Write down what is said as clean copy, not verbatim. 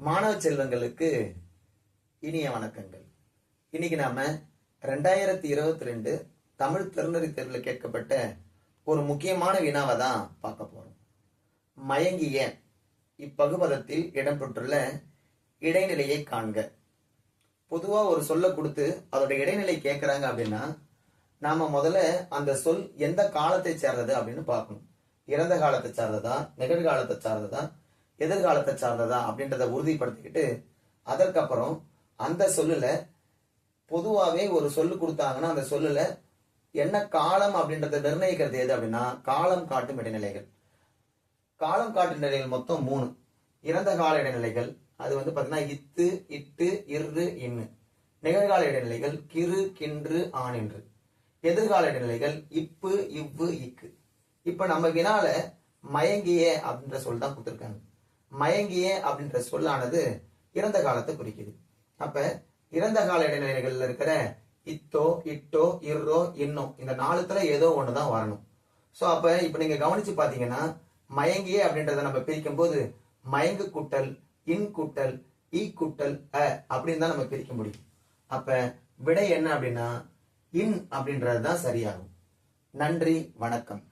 மாணவ செல்வங்களுக்கு இனிய வணக்கங்கள். இன்னைக்கு நாம 2022 தமிழ் திறனறி தேர்வில் கேட்கப்பட்ட ஒரு முக்கியமான வினாவை தான் பார்க்க போறோம். மயங்கிய இப்பகுபதத்தில் இடம்பெற்றுள்ள இடைநிலையை காண்க. பொதுவா ஒரு சொல்ல கொடுத்து அதோட இடைநிலை கேட்கிறாங்க அப்படின்னா நாம முதல்ல அந்த சொல் எந்த காலத்தை சேர்ந்தது அப்படின்னு பார்க்கணும். இறந்த காலத்தை சார்ந்ததா, நிகழ்காலத்தை சார்ந்ததா, எதிர்காலத்தை சார்ந்ததா அப்படின்றத உறுதிப்படுத்திக்கிட்டு அதற்கப்புறம் அந்த சொல்லுல பொதுவாகவே ஒரு சொல்லு கொடுத்தாங்கன்னா அந்த சொல்லுல என்ன காலம் அப்படின்றத நிர்ணயிக்கிறது எது அப்படின்னா காலம் காட்டும் இடைநிலைகள். காலம் காட்டும் நிலைகள் மொத்தம் 3. இறந்த கால இடைநிலைகள் அது பாத்தீங்கன்னா இத்து, இட்டு, இரு, இன்னு. நிகழ்கால இடைநிலைகள் கிறு, கின்று, ஆனின்று. எதிர்கால இடைநிலைகள் இப்பு, இவ்வு, இக்கு. இப்ப நம்ம வினால மயங்கிய அப்படின்ற சொல் தான் கொடுத்திருக்காங்க. மயங்கிய அப்படின்ற சொல்லானது இறந்த காலத்தை குறிக்குது. அப்ப இறந்த கால இடைநிலைகள்ல இருக்கிற இத்தோ, இட்டோ, இர்ரோ, இன்னோ இந்த 4த்துல ஏதோ ஒண்ணுதான் வரணும். சோ அப்ப இப்ப நீங்க கவனிச்சு பாத்தீங்கன்னா மயங்கிய அப்படின்றத நம்ம பிரிக்கும் போது மயங்கு கூட்டல் இன் கூட்டல் ஈ கூட்டல் அ அப்படின்னு தான் நம்ம பிரிக்க முடியும். அப்ப விடை என்ன அப்படின்னா இன் அப்படின்றதுதான் சரியாகும். நன்றி, வணக்கம்.